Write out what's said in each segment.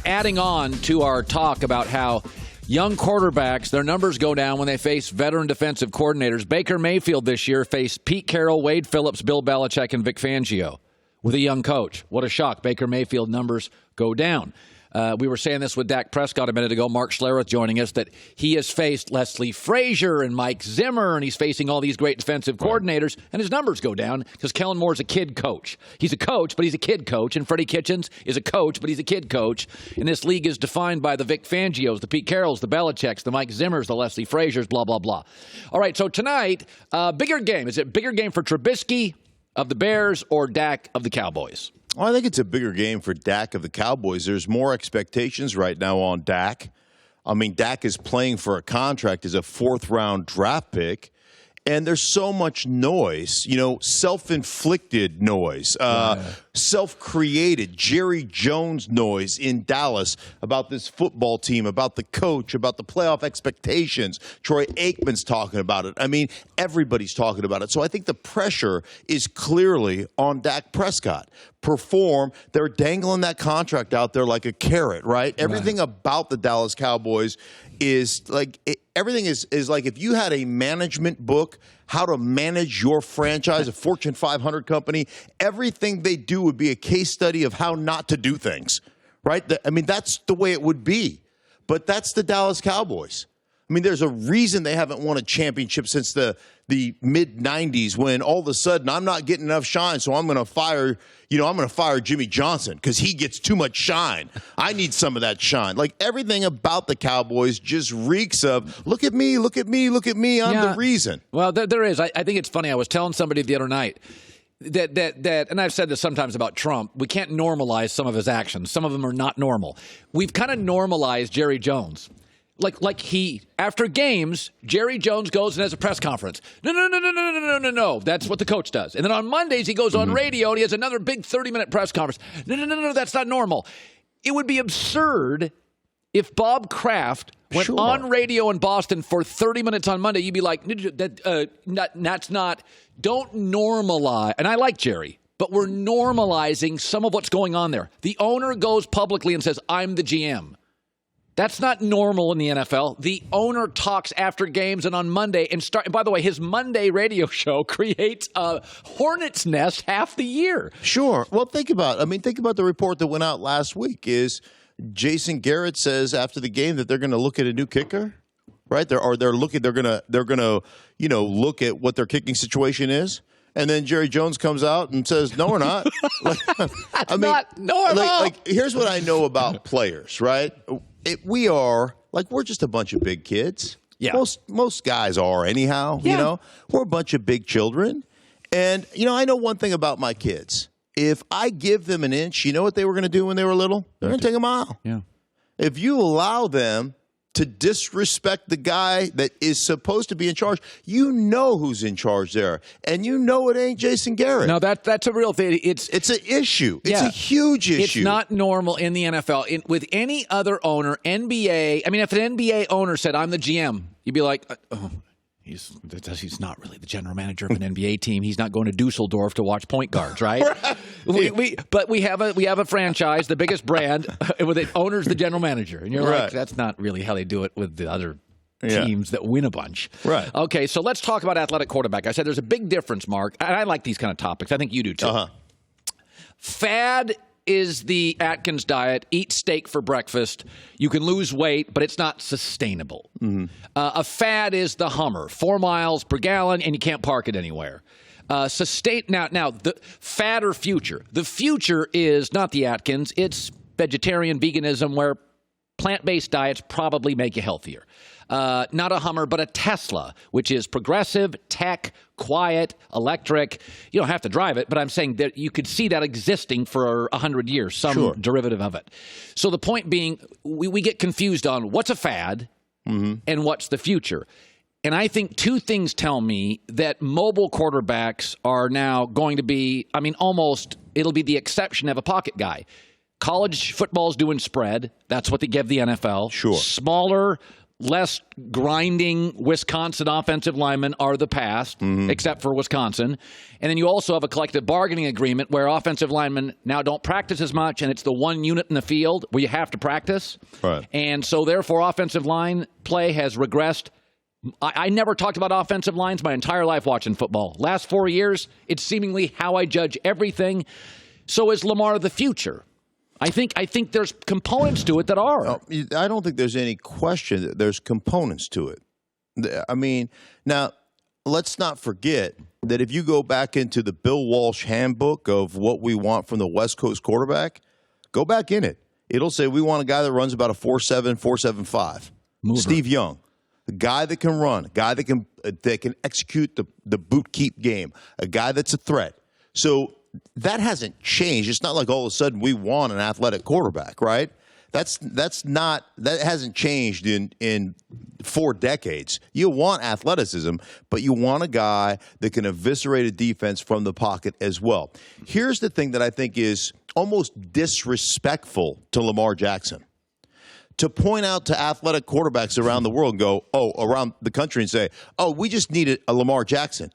adding on to our talk about how young quarterbacks, their numbers go down when they face veteran defensive coordinators. Baker Mayfield this year faced Pete Carroll, Wade Phillips, Bill Belichick, and Vic Fangio with a young coach. What a shock. Baker Mayfield numbers go down. We were saying this with Dak Prescott a minute ago, Mark Schlereth joining us, that he has faced Leslie Frazier and Mike Zimmer, and he's facing all these great defensive coordinators, and his numbers go down because Kellen Moore's a kid coach. He's a coach, but he's a kid coach, and Freddie Kitchens is a coach, but he's a kid coach. And this league is defined by the Vic Fangios, the Pete Carrolls, the Belichicks, the Mike Zimmers, the Leslie Fraziers, blah, blah, blah. All right, so tonight, bigger game. Is it bigger game for Trubisky of the Bears or Dak of the Cowboys? Well, I think it's a bigger game for Dak of the Cowboys. There's more expectations right now on Dak. I mean, Dak is playing for a contract as a fourth-round draft pick, and there's so much noise, self-inflicted noise, self-created Jerry Jones noise in Dallas about this football team, about the coach, about the playoff expectations. Troy Aikman's talking about it. I mean, everybody's talking about it. So I think the pressure is clearly on Dak Prescott. Perform. They're dangling that contract out there like a carrot, right? Everything about the Dallas Cowboys is like everything is like if you had a management book, how to manage your franchise, a Fortune 500 company, everything they do would be a case study of how not to do things, right? I mean, that's the way it would be. But that's the Dallas Cowboys. I mean, there's a reason they haven't won a championship since the mid-'90s when all of a sudden I'm not getting enough shine, so I'm going to fire Jimmy Johnson because he gets too much shine. I need some of that shine. Like everything about the Cowboys just reeks of, look at me, look at me, look at me. I'm the reason. Well, there is. I think it's funny. I was telling somebody the other night that, and I've said this sometimes about Trump, we can't normalize some of his actions. Some of them are not normal. We've kind of normalized Jerry Jones. Like he, after games, Jerry Jones goes and has a press conference. No. That's what the coach does. And then on Mondays, he goes on radio and he has another big 30-minute press conference. No, that's not normal. It would be absurd if Bob Kraft went on radio in Boston for 30 minutes on Monday. You'd be like, that's not, don't normalize. And I like Jerry, but we're normalizing some of what's going on there. The owner goes publicly and says, I'm the GM. That's not normal in the NFL. The owner talks after games and on Monday and by the way, his Monday radio show creates a hornet's nest half the year. Sure. Well, think about the report that went out last week is Jason Garrett says after the game that they're going to look at a new kicker, right? They're going to look at what their kicking situation is. And then Jerry Jones comes out and says, no, we're not. Not normal. Here's what I know about players, right? We're just a bunch of big kids. Yeah. Most guys are anyhow, We're a bunch of big children. And, I know one thing about my kids. If I give them an inch, you know what they were going to do when they were little? They're going to take a mile. Yeah. If you allow them to disrespect the guy that is supposed to be in charge, you know who's in charge there. And you know it ain't Jason Garrett. No, that's a real thing. It's an issue. It's a huge issue. It's not normal in the NFL. With any other owner, NBA, I mean, if an NBA owner said, I'm the GM, you'd be like, he's not really the general manager of an NBA team. He's not going to Dusseldorf to watch point guards, right? But we have a franchise, the biggest brand, with the owner's the general manager. And you're like, that's not really how they do it with the other teams that win a bunch. Right. Okay, so let's talk about athletic quarterback. I said there's a big difference, Mark. And I like these kind of topics. I think you do too. Fad is the Atkins diet. Eat steak for breakfast. You can lose weight, but it's not sustainable. A fad is the Hummer, 4 miles per gallon, and you can't park it anywhere. Now, the fad or future. The future is not the Atkins. It's vegetarian veganism where plant-based diets probably make you healthier. Not a Hummer, but a Tesla, which is progressive, tech, quiet, electric. You don't have to drive it, but I'm saying that you could see that existing for 100 years, some derivative of it. So the point being, we get confused on what's a fad and what's the future. And I think two things tell me that mobile quarterbacks are now going to be, it'll be the exception of a pocket guy. College football's doing spread. That's what they give the NFL. Sure. Smaller, less grinding Wisconsin offensive linemen are the past, except for Wisconsin. And then you also have a collective bargaining agreement where offensive linemen now don't practice as much, and it's the one unit in the field where you have to practice. Right. And so, therefore, offensive line play has regressed. I never talked about offensive lines my entire life watching football. Last 4 years, it's seemingly how I judge everything. So is Lamar the future? I think there's components to it that are. I don't think there's any question that there's components to it. I mean, now, let's not forget that if you go back into the Bill Walsh handbook of what we want from the West Coast quarterback, go back in it. It'll say we want a guy that runs about a 4.7, 4.75. Mover. Steve Young, a guy that can run, a guy that can execute the boot keep game, a guy that's a threat. So that hasn't changed. It's not like all of a sudden we want an athletic quarterback, right? That hasn't changed in 4 decades. You want athleticism, but you want a guy that can eviscerate a defense from the pocket as well. Here's the thing that I think is almost disrespectful to Lamar Jackson. To point out to athletic quarterbacks around the world and go, around the country and say, we just needed a Lamar Jackson.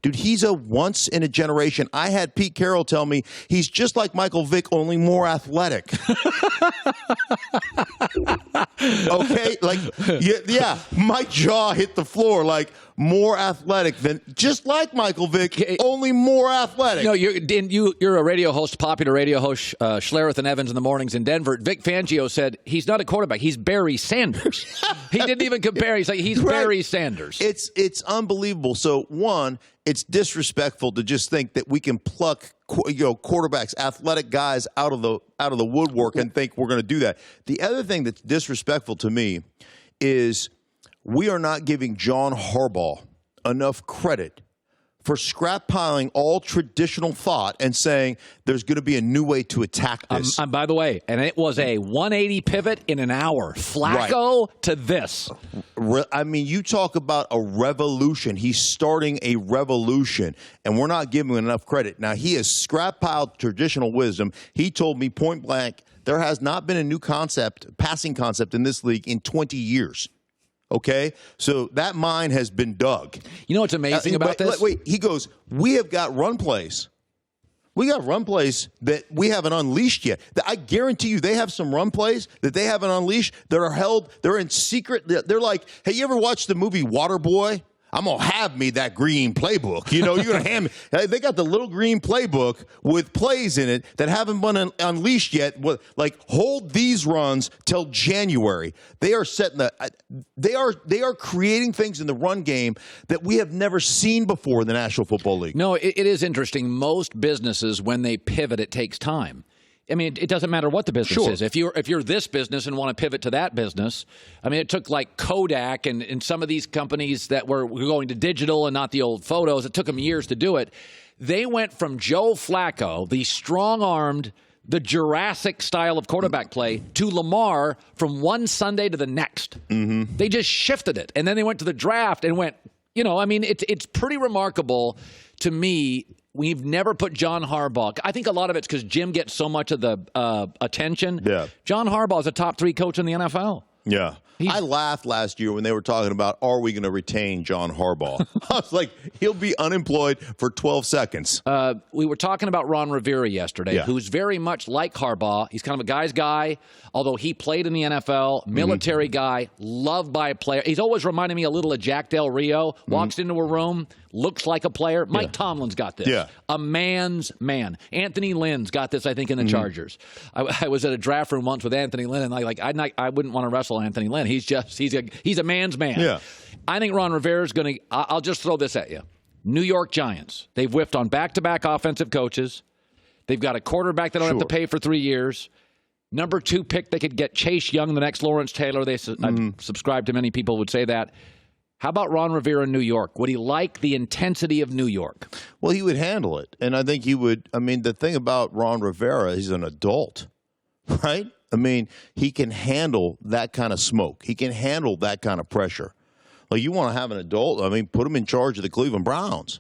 Dude, he's a once in a generation. I had Pete Carroll tell me he's just like Michael Vick, only more athletic. Okay? Like, yeah, my jaw hit the floor. Like, more athletic than just like Michael Vick, only more athletic. No, you're a radio host, popular radio host, Schlereth and Evans in the mornings in Denver. Vic Fangio said he's not a quarterback. He's Barry Sanders. He didn't even compare. He's like he's right. Barry Sanders. It's unbelievable. So one, it's disrespectful to just think that we can pluck quarterbacks, athletic guys out of the woodwork and think we're going to do that. The other thing that's disrespectful to me is we are not giving John Harbaugh enough credit for scrap piling all traditional thought and saying there's going to be a new way to attack this. By the way, and it was a 180 pivot in an hour. Flacco to this. I mean, you talk about a revolution. He's starting a revolution, and we're not giving him enough credit. Now, he has scrap piled traditional wisdom. He told me point blank, there has not been a new passing concept in this league in 20 years. Okay, so that mine has been dug. You know what's amazing about this? Wait, he goes, we have got run plays. We got run plays that we haven't unleashed yet. I guarantee you they have some run plays that they haven't unleashed that are held. They're in secret. They're like, hey, you ever watched the movie Waterboy? I'm going to have me that green playbook. You know, you're going to hand me. They got the little green playbook with plays in it that haven't been unleashed yet. Like, hold these runs till January. They are setting they are creating things in the run game that we have never seen before in the National Football League. No, it is interesting. Most businesses, when they pivot, it takes time. I mean, it doesn't matter what the business is. If you're this business and want to pivot to that business, I mean, it took like Kodak and some of these companies that were going to digital and not the old photos. It took them years to do it. They went from Joe Flacco, the strong-armed, the Jurassic style of quarterback play, to Lamar from one Sunday to the next. Mm-hmm. They just shifted it. And then they went to the draft and went, I mean, it's pretty remarkable to me. We've never put John Harbaugh. I think a lot of it's because Jim gets so much of the attention. Yeah. John Harbaugh is a top 3 coach in the NFL. Yeah. I laughed last year when they were talking about, are we going to retain John Harbaugh? I was like, he'll be unemployed for 12 seconds. We were talking about Ron Rivera yesterday, who's very much like Harbaugh. He's kind of a guy's guy, although he played in the NFL, military guy, loved by a player. He's always reminded me a little of Jack Del Rio. Walks into a room, looks like a player. Mike Tomlin's got this. Yeah. A man's man. Anthony Lynn's got this, I think, in the Chargers. I was at a draft room once with Anthony Lynn, and I wouldn't want to wrestle Anthony Lynn. He's a man's man. Yeah. I think Ron Rivera's going to – I'll just throw this at you. New York Giants. They've whiffed on back-to-back offensive coaches. They've got a quarterback they don't have to pay for 3 years. Number 2 pick, they could get Chase Young, the next Lawrence Taylor. I've subscribed to many people would say that. How about Ron Rivera in New York? Would he like the intensity of New York? Well, he would handle it. And I think he would – I mean, the thing about Ron Rivera, he's an adult, right? I mean, he can handle that kind of smoke. He can handle that kind of pressure. Like, you want to have an adult, I mean, put him in charge of the Cleveland Browns.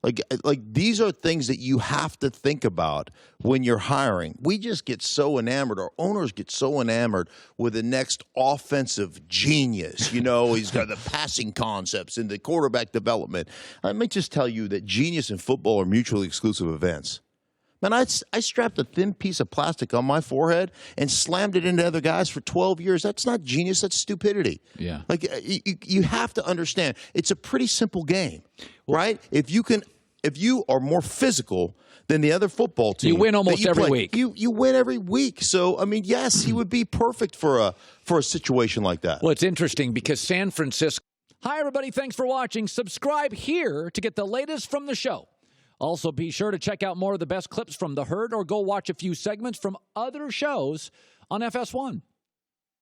Like these are things that you have to think about when you're hiring. We just get so enamored, our owners get so enamored with the next offensive genius. You know, he's got the passing concepts and the quarterback development. Let me just tell you that genius and football are mutually exclusive events. Man, I strapped a thin piece of plastic on my forehead and slammed it into other guys for 12 years. That's not genius. That's stupidity. Yeah. Like, you have to understand, it's a pretty simple game, right? If you are more physical than the other football team, you win almost every week. You win every week. So, I mean, yes, he would be perfect for a situation like that. Well, it's interesting because San Francisco. Hi, everybody. Thanks for watching. Subscribe here to get the latest from the show. Also, be sure to check out more of the best clips from The Herd or go watch a few segments from other shows on FS1.